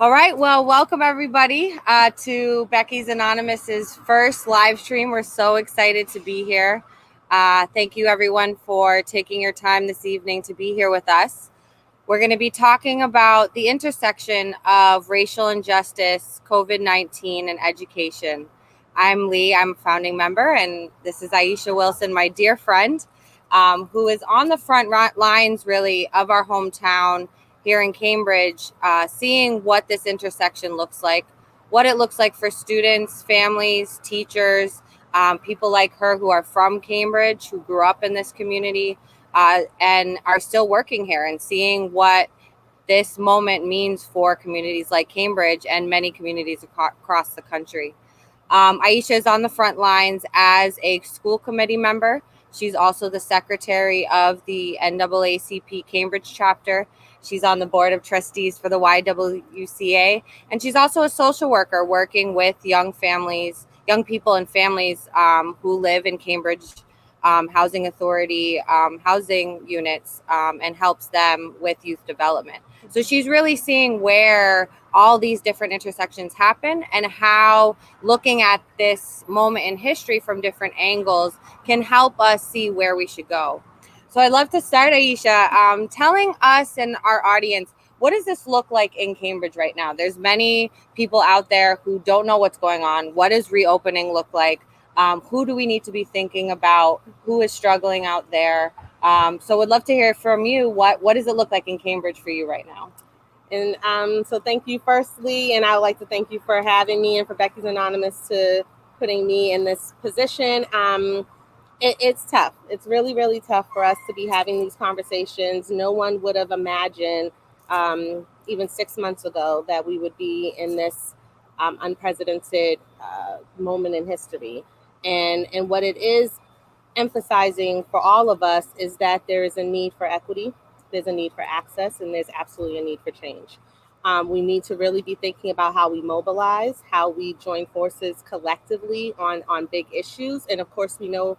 All right, well, welcome everybody to Beckys Anonymous's first live stream. We're so excited to be here. Thank you everyone for taking your time this evening to be here with us. We're going to be talking about the intersection of racial injustice, COVID-19, and education. I'm Leigh, I'm a founding member, and this is Ayesha Wilson, my dear friend, who is on the front lines really of our hometown here in Cambridge, seeing what this intersection looks like, what it looks like for students, families, teachers, people like her who are from Cambridge, who grew up in this community, and are still working here, and seeing what this moment means for communities like Cambridge and many communities across the country. Ayesha is on the front lines as a school committee member. She's also the secretary of the NAACP Cambridge chapter. She's on the board of trustees for the YWCA, and she's also a social worker working with young people and families who live in Cambridge Housing Authority housing units, and helps them with youth development. So she's really seeing where all these different intersections happen and how looking at this moment in history from different angles can help us see where we should go. So I'd love to start, Ayesha, telling us and our audience, what does this look like in Cambridge right now? There's many people out there who don't know what's going on. What does reopening look like? Who do we need to be thinking about? Who is struggling out there? So would love to hear from you. What does it look like in Cambridge for you right now? And so thank you firstly, and I would like to thank you for having me and for Beckys Anonymous to putting me in this position. It's tough. It's really, really tough for us to be having these conversations. No one would have imagined even 6 months ago that we would be in this unprecedented moment in history. And what it is emphasizing for all of us is that there is a need for equity, there's a need for access, and there's absolutely a need for change. We need to really be thinking about how we mobilize, how we join forces collectively on big issues. And of course, we know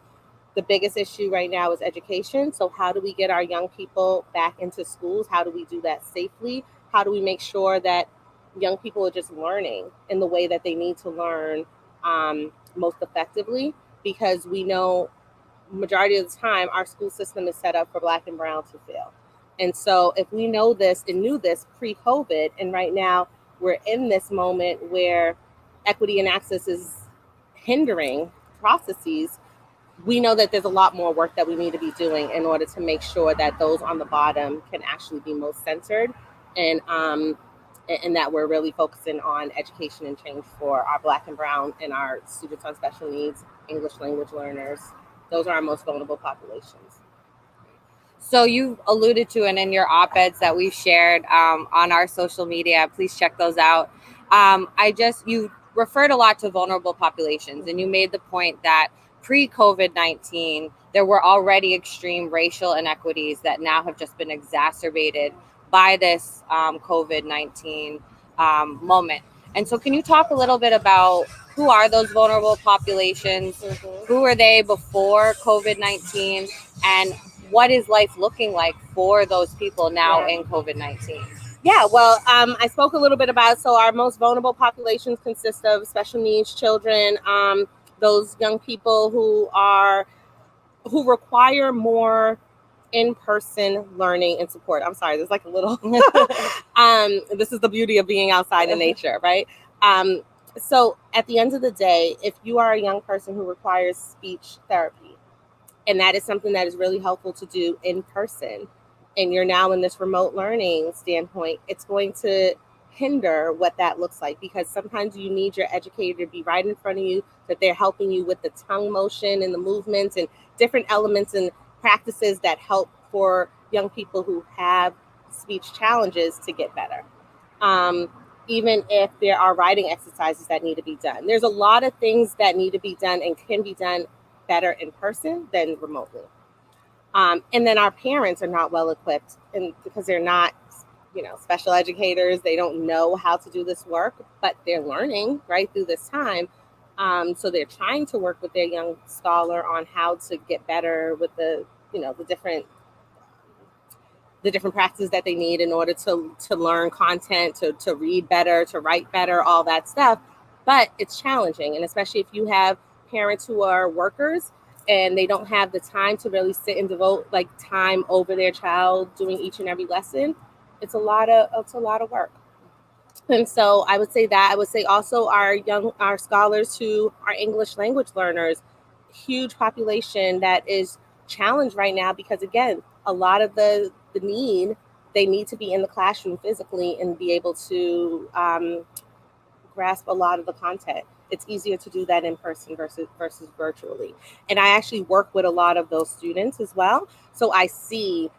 the biggest issue right now is education. So how do we get our young people back into schools? How do we do that safely? How do we make sure that young people are just learning in the way that they need to learn most effectively? Because we know majority of the time our school system is set up for Black and brown to fail. And so if we know this and knew this pre-COVID, and right now we're in this moment where equity and access is hindering processes, we know that there's a lot more work that we need to be doing in order to make sure that those on the bottom can actually be most centered, and that we're really focusing on education and change for our Black and brown and our students on special needs, English language learners. Those are our most vulnerable populations. So you alluded to, and in your op-eds that we've shared on our social media, please check those out. You referred a lot to vulnerable populations, and you made the point that pre-COVID-19, there were already extreme racial inequities that now have just been exacerbated by this COVID-19 moment. And so can you talk a little bit about who are those vulnerable populations? Mm-hmm. Who were they before COVID-19? And what is life looking like for those people now in COVID-19? Yeah, well, I spoke a little bit about, so our most vulnerable populations consist of special needs children, those young people who require more in-person learning and support. I'm sorry, there's like a little, this is the beauty of being outside in nature, right? So at the end of the day, if you are a young person who requires speech therapy, and that is something that is really helpful to do in person, and you're now in this remote learning standpoint, it's going to hinder what that looks like, because sometimes you need your educator to be right in front of you, that they're helping you with the tongue motion and the movements and different elements and practices that help for young people who have speech challenges to get better. Even if there are writing exercises that need to be done. There's a lot of things that need to be done and can be done better in person than remotely. And then our parents are not well equipped, and because they're not, special educators, they don't know how to do this work, but they're learning right through this time. So they're trying to work with their young scholar on how to get better with the different the different practices that they need in order to learn content, to read better, to write better, all that stuff. But it's challenging. And especially if you have parents who are workers and they don't have the time to really sit and devote like time over their child doing each and every lesson, it's a lot of work. And so I would say that. I would say also our scholars who are English language learners, huge population that is challenged right now because again, a lot of the need, they need to be in the classroom physically and be able to grasp a lot of the content. It's easier to do that in person versus virtually. And I actually work with a lot of those students as well. So I see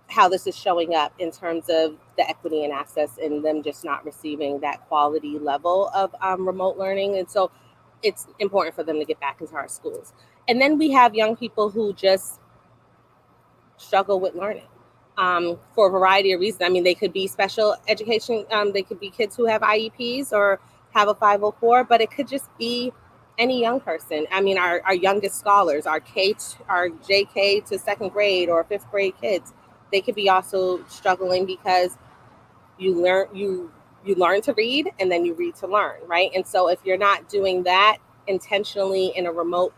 how this is showing up in terms of the equity and access and them just not receiving that quality level of remote learning. And so it's important for them to get back into our schools. And then we have young people who just struggle with learning for a variety of reasons. I mean, they could be special education. They could be kids who have IEPs or have a 504, but it could just be any young person. I mean, our youngest scholars, our JK to second grade or fifth grade kids, they could be also struggling because you learn to read and then you read to learn, right? And so if you're not doing that intentionally in a remote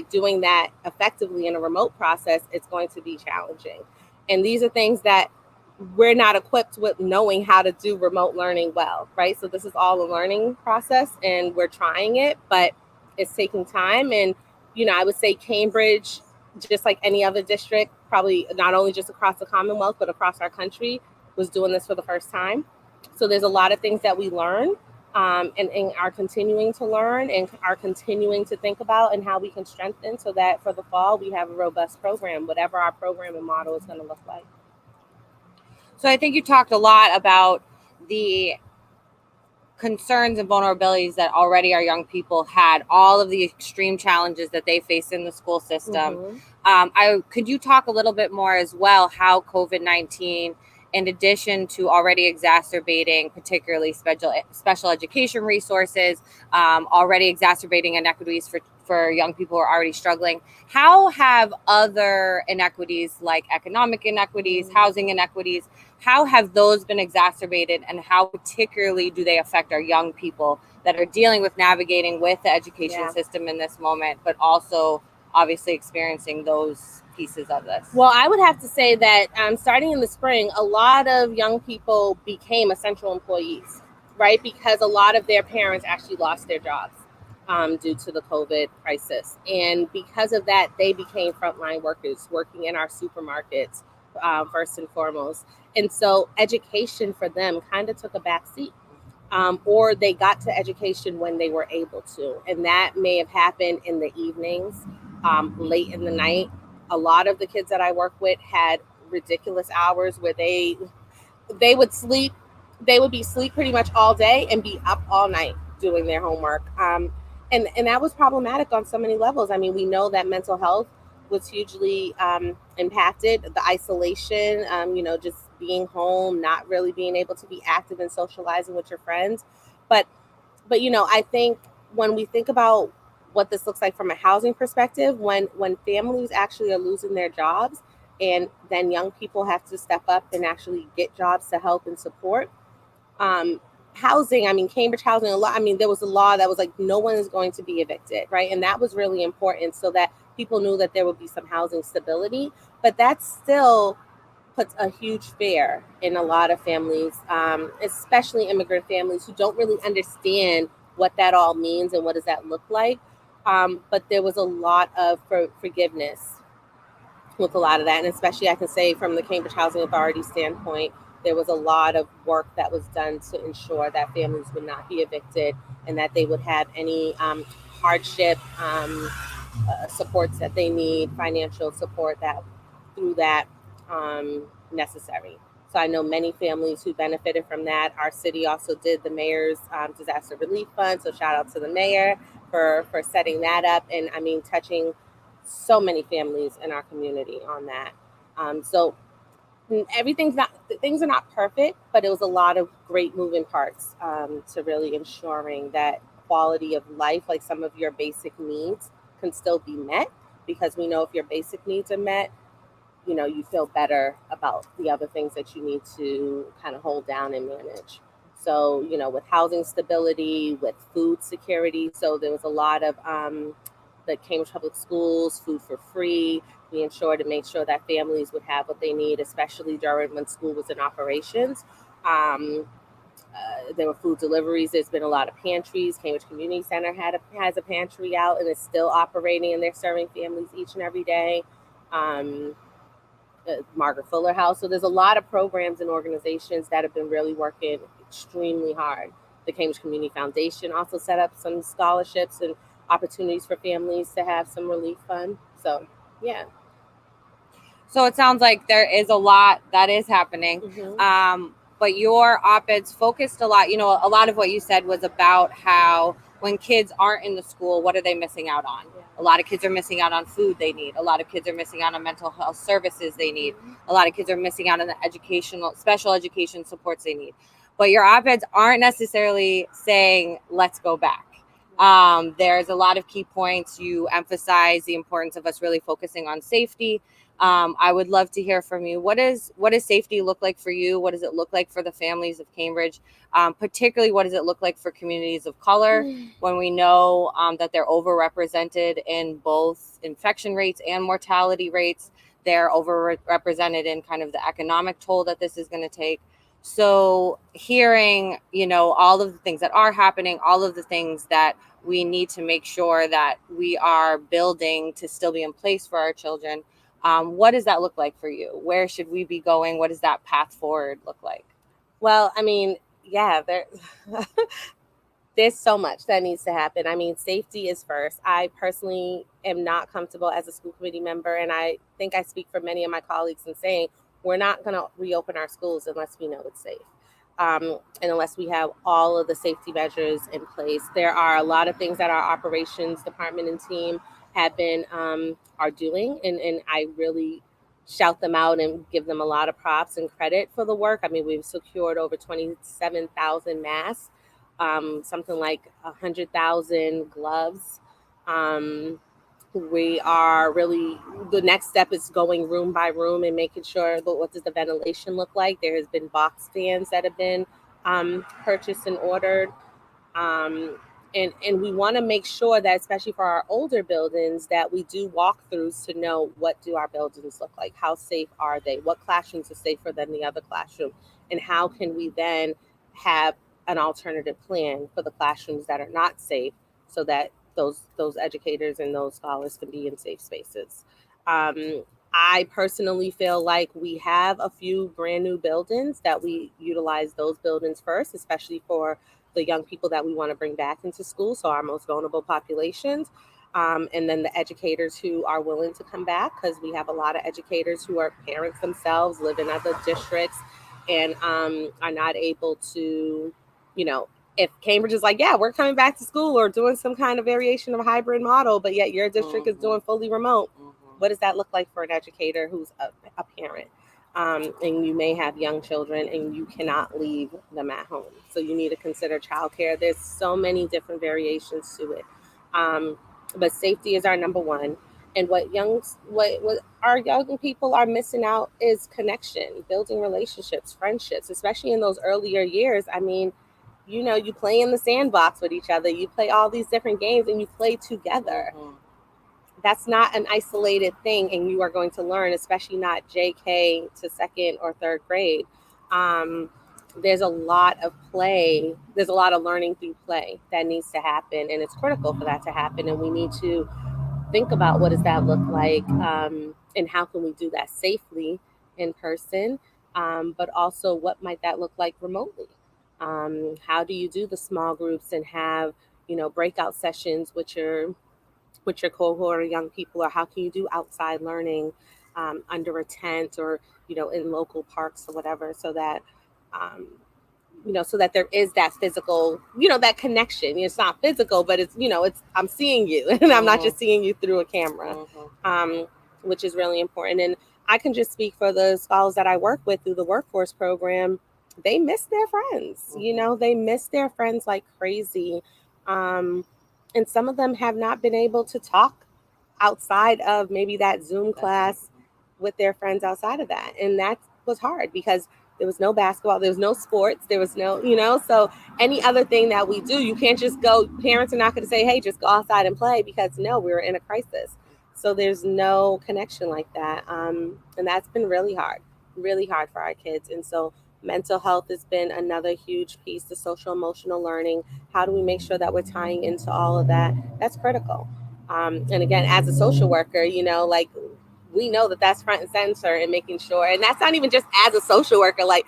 doing that effectively in a remote process, it's going to be challenging. And these are things that we're not equipped with knowing how to do remote learning well, right? So this is all a learning process and we're trying it, but it's taking time. And I would say Cambridge, just like any other district, probably not only just across the Commonwealth but across our country, was doing this for the first time. So there's a lot of things that we learn and are continuing to learn and are continuing to think about and how we can strengthen so that for the fall we have a robust program, whatever our programming model is going to look like. So I think you talked a lot about the concerns and vulnerabilities that already our young people had, all of the extreme challenges that they face in the school system. Could you talk a little bit more as well how COVID-19, in addition to already exacerbating particularly special education resources, already exacerbating inequities for young people who are already struggling, how have other inequities like economic inequities, housing inequities, how have those been exacerbated, and how particularly do they affect our young people that are dealing with navigating with the education system in this moment, but also obviously experiencing those pieces of this? Well, I would have to say that starting in the spring, a lot of young people became essential employees, right? Because a lot of their parents actually lost their jobs due to the COVID crisis. And because of that, they became frontline workers working in our supermarkets, first and foremost. And so education for them kind of took a back seat. Or they got to education when they were able to. And that may have happened in the evenings, late in the night. A lot of the kids that I work with had ridiculous hours where they would sleep. They would be asleep pretty much all day and be up all night doing their homework. And that was problematic on so many levels. I mean, we know that mental health was hugely impacted. The isolation, just being home, not really being able to be active and socializing with your friends. But I think when we think about what this looks like from a housing perspective, when families actually are losing their jobs and then young people have to step up and actually get jobs to help and support, housing, I mean, Cambridge housing, there was a law that was like, no one is going to be evicted, right? And that was really important so that people knew that there would be some housing stability, but that still puts a huge fear in a lot of families, especially immigrant families who don't really understand what that all means and what does that look like. But there was a lot of forgiveness with a lot of that. And especially I can say from the Cambridge Housing Authority standpoint, there was a lot of work that was done to ensure that families would not be evicted and that they would have any hardship supports that they need, financial support that through that necessary. So I know many families who benefited from that. Our city also did the mayor's disaster relief fund. So shout out to the mayor for setting that up and touching so many families in our community on that. So things are not perfect, but it was a lot of great moving parts to really ensuring that quality of life, like some of your basic needs, can still be met, because we know if your basic needs are met, you feel better about the other things that you need to kind of hold down and manage. So, with housing stability, with food security. So there was a lot of the Cambridge Public Schools, food for free. We ensured to make sure that families would have what they need, especially during when school was in operations. Um, there were food deliveries. There's been a lot of pantries. Cambridge Community Center has a pantry out and is still operating, and they're serving families each and every day. Um, Margaret Fuller House. So there's a lot of programs and organizations that have been really working extremely hard. The Cambridge Community Foundation also set up some scholarships and opportunities for families to have some relief fund. So, yeah. So it sounds like there is a lot that is happening. But your op-eds focused a lot, a lot of what you said was about how when kids aren't in the school, what are they missing out on? Yeah. A lot of kids are missing out on food they need. A lot of kids are missing out on mental health services they need. A lot of kids are missing out on the special education supports they need. But your op-eds aren't necessarily saying, let's go back. There's a lot of key points. You emphasize the importance of us really focusing on safety. I would love to hear from you. What does safety look like for you? What does it look like for the families of Cambridge? Particularly, what does it look like for communities of color when we know that they're overrepresented in both infection rates and mortality rates? They're overrepresented in kind of the economic toll that this is going to take. So hearing, all of the things that are happening, all of the things that we need to make sure that we are building to still be in place for our children. What does that look like for you? Where should we be going? What does that path forward look like? Well, I mean, yeah, there's so much that needs to happen. I mean, safety is first. I personally am not comfortable as a school committee member, and I think I speak for many of my colleagues in saying we're not going to reopen our schools unless we know it's safe. And unless we have all of the safety measures in place. There are a lot of things that our operations department and team have been are doing, and I really shout them out and give them a lot of props and credit for the work. I mean, we've secured over 27,000 masks, something like 100,000 gloves. We are really, the next step is going room by room and making sure what does the ventilation look like. There has been box fans that have been purchased and ordered. And we want to make sure that, especially for our older buildings, that we do walkthroughs to know what do our buildings look like, how safe are they, what classrooms are safer than the other classroom, and how can we then have an alternative plan for the classrooms that are not safe, so that those educators and those scholars can be in safe spaces. I personally feel like we have a few brand new buildings that we utilize those buildings first, especially for the young people that we want to bring back into school, so our most vulnerable populations. And then the educators who are willing to come back, because we have a lot of educators who are parents themselves, live in other districts, and are not able to, if Cambridge is like, yeah, we're coming back to school or doing some kind of variation of a hybrid model, but yet your district is doing fully remote, what does that look like for an educator who's a parent? And you may have young children and you cannot leave them at home. So you need to consider childcare. There's so many different variations to it. But safety is our number one. And what our young people are missing out is connection, building relationships, friendships, especially in those earlier years. I mean, you play in the sandbox with each other, you play all these different games and you play together. That's not an isolated thing, and you are going to learn, especially not JK to second or third grade. There's a lot of play. There's a lot of learning through play that needs to happen, and it's critical for that to happen. And we need to think about what does that look like, and how can we do that safely in person, but also what might that look like remotely. How do you do the small groups and have breakout sessions with your cohort of young people, or how can you do outside learning under a tent, or in local parks or whatever, so that so that there is that physical, that connection. It's not physical, but it's I'm seeing you and I'm not just seeing you through a camera, which is really important. And I can just speak for the scholars that I work with through the workforce program. They miss their friends, they miss their friends like crazy. And some of them have not been able to talk outside of maybe that Zoom class with their friends outside of that. And that was hard because there was no basketball, there was no sports, there was no, so any other thing that we do, you can't just go, parents are not going to say, hey, just go outside and play, because no, we were in a crisis. So there's no connection like that. And that's been really hard for our kids. And so mental health has been another huge piece, the social emotional learning. How do we make sure that we're tying into all of that? That's critical. And again, as a social worker, like, we know that that's front and center, and making sure, and that's not even just as a social worker, like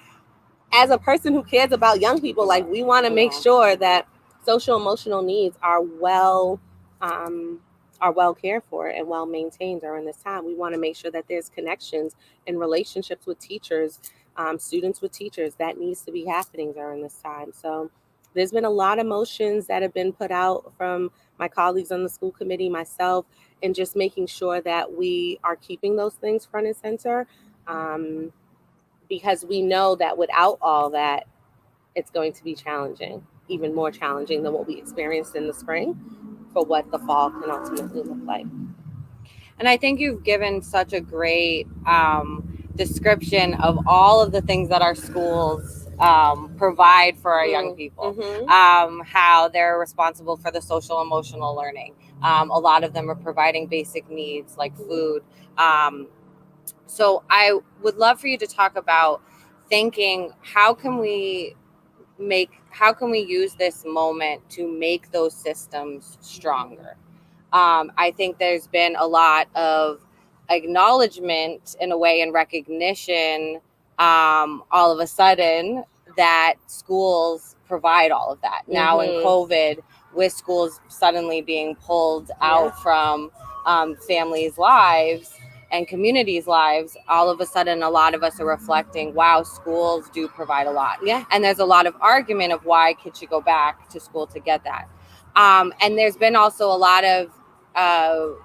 as a person who cares about young people, like we want to make sure that social emotional needs are well cared for and well maintained during this time. We want to make sure that there's connections and relationships with teachers, students with teachers, that needs to be happening during this time. So there's been a lot of motions that have been put out from my colleagues on the school committee, myself, and just making sure that we are keeping those things front and center. Because we know that without all that, it's going to be challenging, even more challenging than what we experienced in the spring, for what the fall can ultimately look like. And I think you've given such a great description of all of the things that our schools provide for our young people, how they're responsible for the social emotional learning. A lot of them are providing basic needs like food. So I would love for you to talk about thinking, how can we use this moment to make those systems stronger? I think there's been a lot of acknowledgement in a way, and recognition all of a sudden that schools provide all of that. Now in COVID, with schools suddenly being pulled out from families' lives and communities' lives, all of a sudden a lot of us are reflecting, wow, schools do provide a lot. And there's a lot of argument of why kids should go back to school to get that. And there's been also a lot of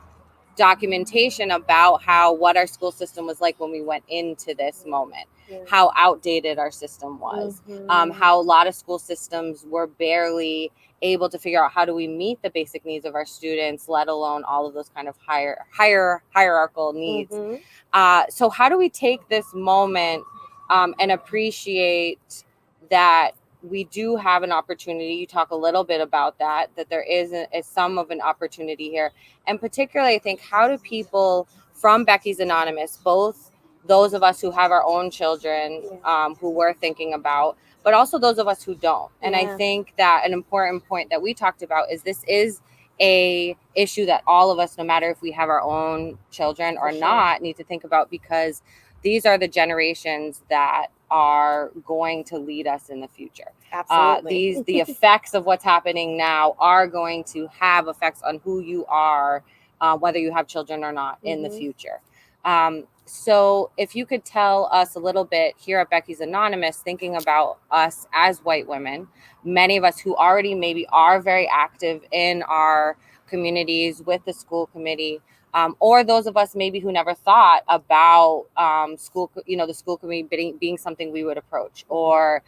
documentation about what our school system was like when we went into this moment, how outdated our system was, how a lot of school systems were barely able to figure out how do we meet the basic needs of our students, let alone all of those kind of hierarchical needs. So how do we take this moment and appreciate that we do have an opportunity? You talk a little bit about that there is some of an opportunity here. And particularly, I think, how do people from Beckys Anonymous, both those of us who have our own children, who we're thinking about, but also those of us who don't. And I think that an important point that we talked about is this is a issue that all of us, no matter if we have our own children or not, need to think about, because these are the generations that are going to lead us in the future. Absolutely. The effects of what's happening now are going to have effects on who you are, whether you have children or not, in the future. So if you could tell us a little bit here at Beckys Anonymous, thinking about us as white women, many of us who already maybe are very active in our communities with the school committee, or those of us maybe who never thought about school, the school committee being something we would approach, or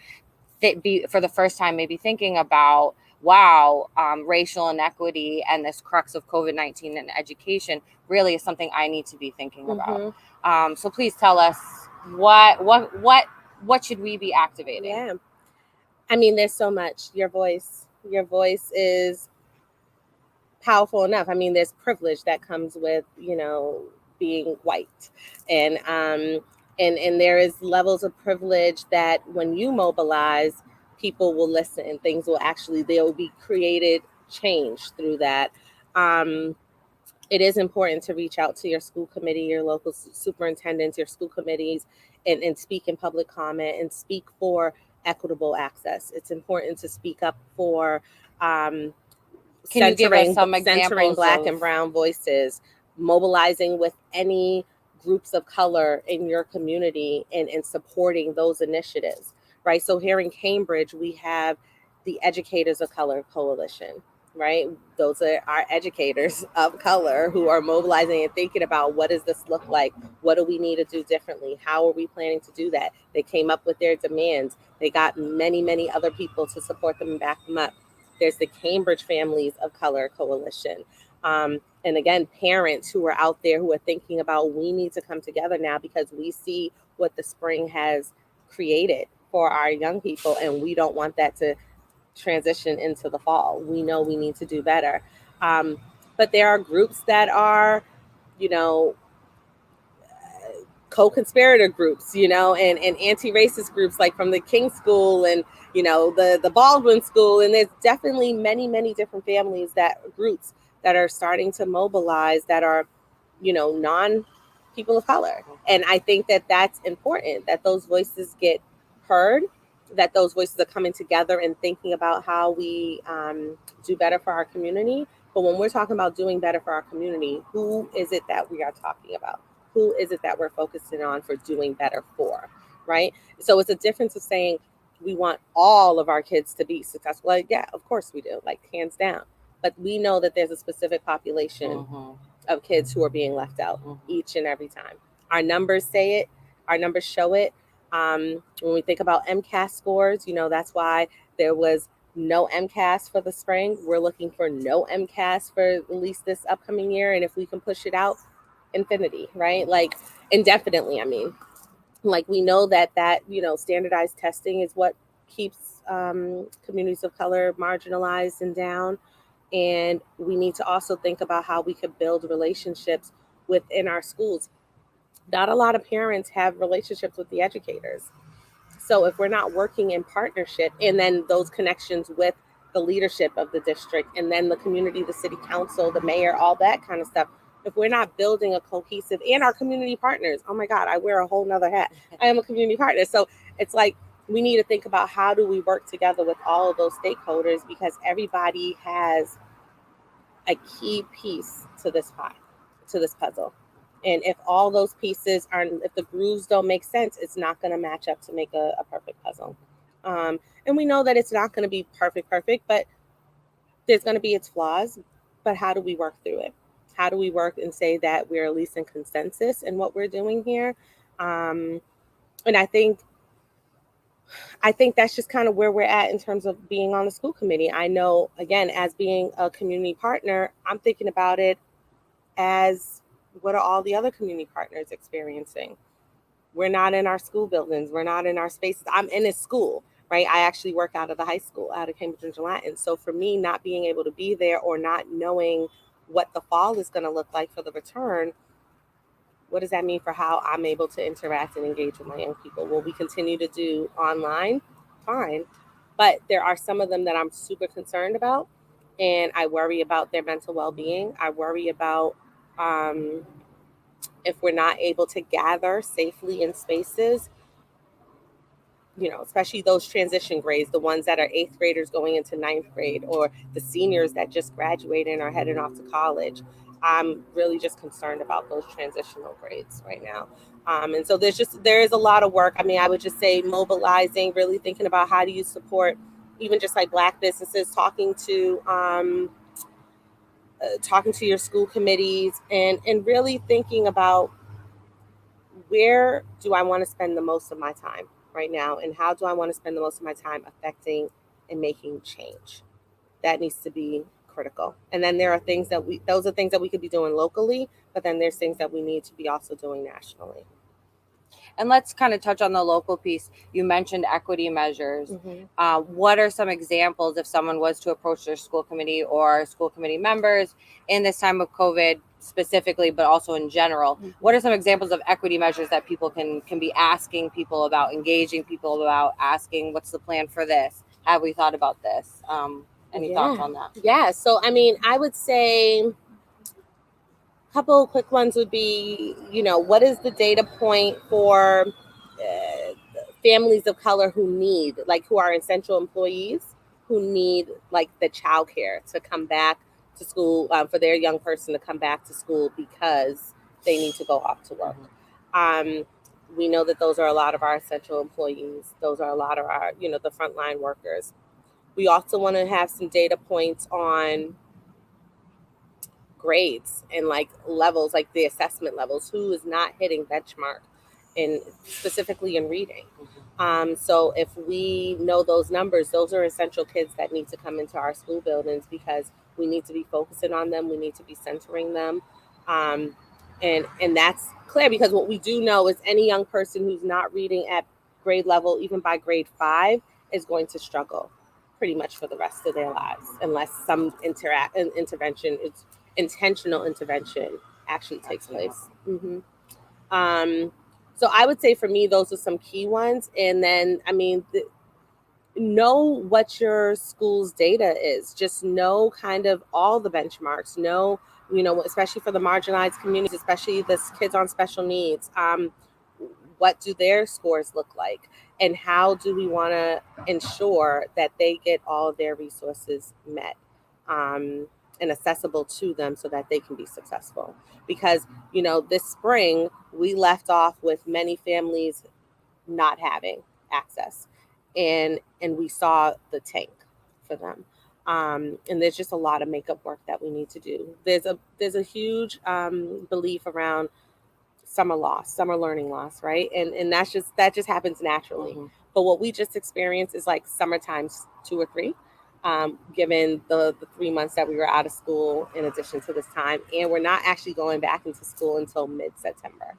be for the first time maybe thinking about, wow, racial inequity and this crux of COVID-19 and education really is something I need to be thinking about. So please tell us, what should we be activating? Yeah, I mean, there's so much. Your voice is powerful enough. I mean, there's privilege that comes with, being white, and there is levels of privilege that when you mobilize, people will listen. Things will there will be created change through that. It is important to reach out to your school committee, your local superintendents, your school committees, and speak in public comment and speak for equitable access. It's important to speak up for Can you give us some examples centering Black of... and brown voices, mobilizing with any groups of color in your community, and supporting those initiatives, right? So here in Cambridge, we have the Educators of Color Coalition, right? Those are our educators of color who are mobilizing and thinking about, what does this look like? What do we need to do differently? How are we planning to do that? They came up with their demands. They got many, many other people to support them and back them up. There's the Cambridge Families of Color Coalition. And again, parents who are out there who are thinking about, we need to come together now because we see what the spring has created for our young people, and we don't want that to transition into the fall. We know we need to do better. But there are groups that are, you know, co-conspirator groups, you know, and anti-racist groups like from the King School and, you know, the Baldwin School. And there's definitely many different families groups that are starting to mobilize that are, you know, non people of color. And I think that that's important, that those voices get heard, that those voices are coming together and thinking about how we do better for our community. But when we're talking about doing better for our community, who is it that we are talking about? Who is it that we're focusing on for doing better for, right? So it's a difference of saying we want all of our kids to be successful. Like, yeah, of course we do, like hands down. But we know that there's a specific population of kids who are being left out each and every time. Our numbers say it. Our numbers show it. When we think about MCAS scores, you know, that's why there was no MCAS for the spring. We're looking for no MCAS for at least this upcoming year. And if we can push it out, infinity, right? Like indefinitely, I mean. Like we know that, you know, standardized testing is what keeps communities of color marginalized and down. And we need to also think about how we could build relationships within our schools. Not a lot of parents have relationships with the educators. So if we're not working in partnership, and then those connections with the leadership of the district, and then the community, the city council, the mayor, all that kind of stuff, if we're not building a cohesive, and our community partners, oh my God, I wear a whole nother hat. I am a community partner. So it's like, we need to think about how do we work together with all of those stakeholders, because everybody has a key piece to this pie, to this puzzle. And if all those pieces if the grooves don't make sense, it's not going to match up to make a perfect puzzle. And we know that it's not going to be perfect, but there's going to be its flaws. But how do we work through it? How do we work and say that we're at least in consensus in what we're doing here? And I think that's just kind of where we're at in terms of being on the school committee. I know, again, as being a community partner, I'm thinking about it as, what are all the other community partners experiencing? We're not in our school buildings. We're not in our spaces. I'm in a school, right? I actually work out of the high school, out of Cambridge and Latin. So for me, not being able to be there or not knowing what the fall is going to look like for the return, what does that mean for how I'm able to interact and engage with my young people? Will we continue to do online? Fine. But there are some of them that I'm super concerned about, and I worry about their mental well-being. I worry about if we're not able to gather safely in spaces, you know, especially those transition grades, the ones that are 8th graders going into 9th grade, or the seniors that just graduated and are heading off to college. I'm really just concerned about those transitional grades right now. And so there is a lot of work. I mean, I would just say mobilizing, really thinking about how do you support even just like Black businesses, talking to your school committees, and really thinking about, where do I want to spend the most of my time right now, and how do I want to spend the most of my time affecting and making change? That needs to be critical. And then there are things those are things that we could be doing locally, but then there's things that we need to be also doing nationally. And let's kind of touch on the local piece. You mentioned equity measures. What are some examples if someone was to approach their school committee or school committee members in this time of COVID specifically, but also in general? What are some examples of equity measures that people can be asking people about, engaging people about, asking, what's the plan for this? Have we thought about this? Any thoughts on that? Yeah. So, I mean, I would say couple of quick ones would be, you know, what is the data point for families of color who are essential employees, who need like the childcare to come back to school, for their young person to come back to school because they need to go off to work. We know that those are a lot of our essential employees. Those are a lot of our, you know, the frontline workers. We also want to have some data points on grades and like levels, like the assessment levels, who is not hitting benchmark, and specifically in reading. So if we know those numbers, those are essential kids that need to come into our school buildings because we need to be focusing on them. We need to be centering them. Um, and that's clear because what we do know is any young person who's not reading at grade level, even by grade 5, is going to struggle pretty much for the rest of their lives unless some intervention, it's intentional intervention actually takes place. Um, so I would say for me, those are some key ones. And then, I mean, know what your school's data is. Just know kind of all the benchmarks. Know, especially for the marginalized communities, especially the kids on special needs. What do their scores look like? And how do we want to ensure that they get all of their resources met and accessible to them so that they can be successful? Because, this spring, we left off with many families not having access, and we saw the tank for them. And there's just a lot of makeup work that we need to do. There's a huge belief around summer learning loss, right? And that just happens naturally. But what we just experienced is like summer times 2 or 3, given the 3 months that we were out of school in addition to this time. And we're not actually going back into school until mid-September.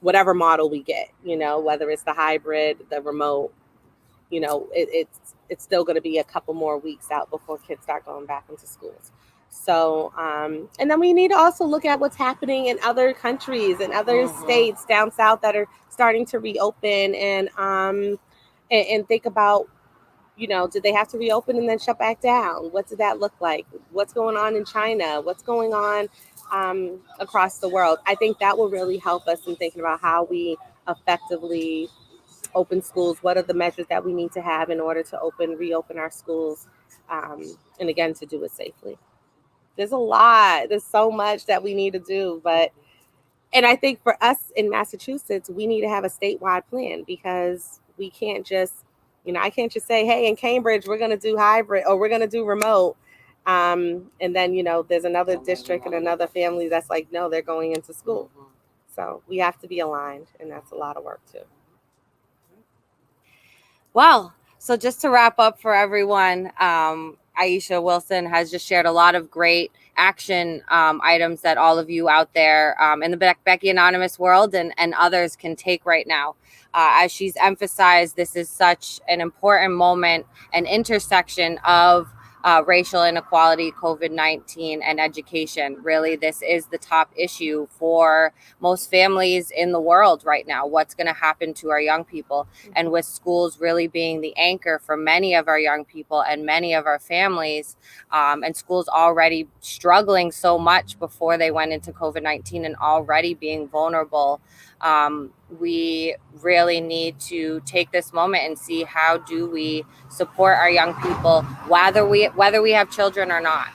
Whatever model we get, whether it's the hybrid, the remote, it's still going to be a couple more weeks out before kids start going back into schools. So, and then we need to also look at what's happening in other countries and other states down south that are starting to reopen, and think about, did they have to reopen and then shut back down? What did that look like? What's going on in China? What's going on across the world? I think that will really help us in thinking about how we effectively open schools. What are the measures that we need to have in order to reopen our schools, and again, to do it safely? There's a lot. There's so much that we need to do, and I think for us in Massachusetts, we need to have a statewide plan because we can't just, I can't just say, hey, in Cambridge, we're going to do hybrid or we're going to do remote. And then, there's another district and another family that's like, no, they're going into school. So we have to be aligned, and that's a lot of work too. Well, so just to wrap up for everyone, Ayesha Wilson has just shared a lot of great action items that all of you out there in the Becky Anonymous world and others can take right now. As she's emphasized, this is such an important moment, an intersection of racial inequality, COVID-19, and education. Really, this is the top issue for most families in the world right now. What's going to happen to our young people? And with schools really being the anchor for many of our young people and many of our families, and schools already struggling so much before they went into COVID-19 and already being vulnerable, we really need to take this moment and see how do we support our young people, whether we have children or not.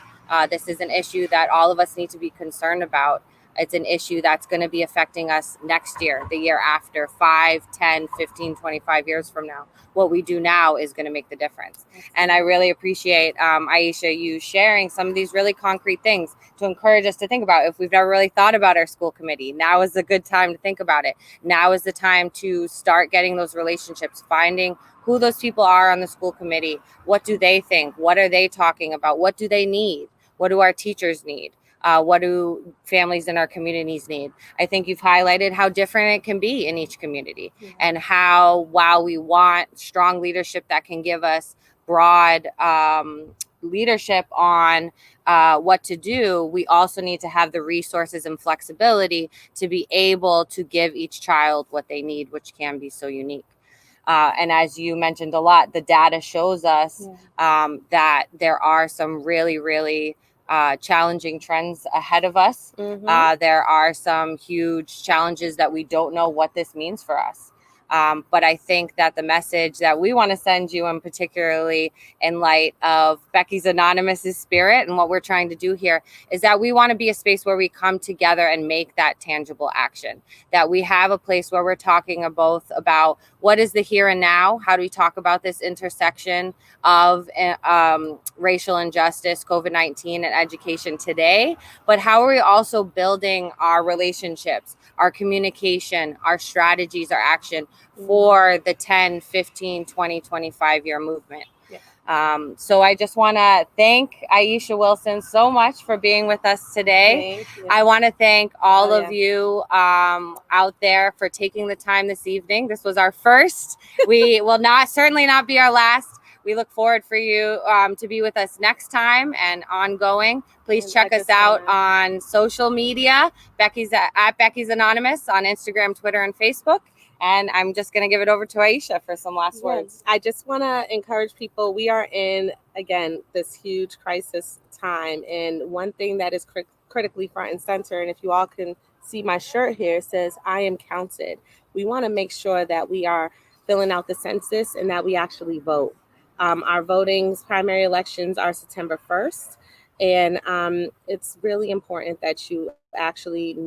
This is an issue that all of us need to be concerned about. It's an issue that's going to be affecting us next year, the year after, 5, 10, 15, 25 years from now. What we do now is going to make the difference. And I really appreciate, Ayesha, you sharing some of these really concrete things to encourage us to think about. If we've never really thought about our school committee, now is a good time to think about it. Now is the time to start getting those relationships, finding who those people are on the school committee. What do they think? What are they talking about? What do they need? What do our teachers need? What do families in our communities need? I think you've highlighted how different it can be in each community, and how, while we want strong leadership that can give us broad leadership on what to do, we also need to have the resources and flexibility to be able to give each child what they need, which can be so unique. And as you mentioned a lot, the data shows us that there are some really, really challenging trends ahead of us. There are some huge challenges that we don't know what this means for us. But I think that the message that we want to send you, and particularly in light of Beckys Anonymous' spirit and what we're trying to do here, is that we want to be a space where we come together and make that tangible action. That we have a place where we're talking both about what is the here and now, how do we talk about this intersection of racial injustice, COVID-19, and education today, but how are we also building our relationships, our communication, our strategies, our action for the 10, 15, 20, 25-year movement. Yeah. So I just want to thank Ayesha Wilson so much for being with us today. Thank you. I want to thank all of you out there for taking the time this evening. This was our first. We will certainly not be our last. We look forward for you to be with us next time and ongoing. Please check us out on social media, at Beckys Anonymous on Instagram, Twitter, and Facebook. And I'm just going to give it over to Ayesha for some last words. I just want to encourage people. We are in, again, this huge crisis time. And one thing that is critically front and center, and if you all can see my shirt here, it says, I am counted. We want to make sure that we are filling out the census and that we actually vote. Our primary elections are September 1st. And it's really important that you actually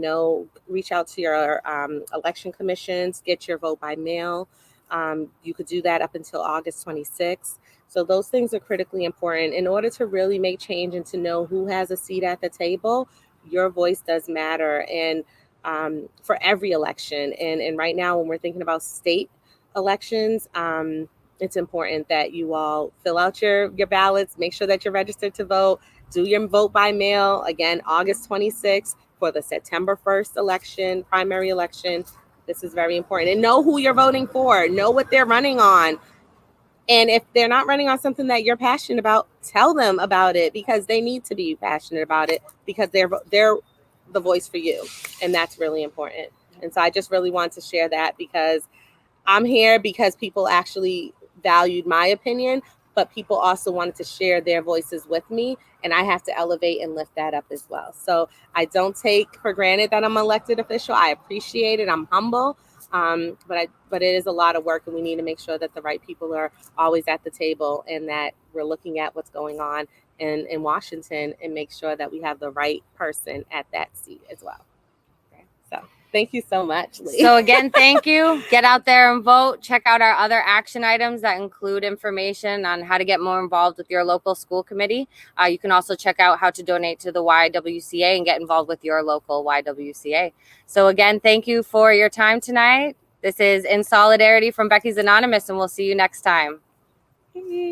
reach out to your election commissions, get your vote by mail. You could do that up until August 26th. So those things are critically important. In order to really make change and to know who has a seat at the table, your voice does matter. And for every election. And right now, when we're thinking about state elections, it's important that you all fill out your ballots, make sure that you're registered to vote, do your vote by mail, again, August 26th for the September 1st primary election. This is very important. And know who you're voting for. Know what they're running on. And if they're not running on something that you're passionate about, tell them about it, because they need to be passionate about it, because they're the voice for you. And that's really important. And so I just really want to share that, because I'm here because people actually valued my opinion, but people also wanted to share their voices with me, and I have to elevate and lift that up as well. So I don't take for granted that I'm an elected official. I appreciate it. I'm humble, but it is a lot of work, and we need to make sure that the right people are always at the table, and that we're looking at what's going on in Washington, and make sure that we have the right person at that seat as well. So thank you so much, Leigh. So again, thank you. Get out there and vote. Check out our other action items that include information on how to get more involved with your local school committee. You can also check out how to donate to the YWCA and get involved with your local YWCA. So again, thank you for your time tonight. This is In Solidarity from Beckys Anonymous, and we'll see you next time.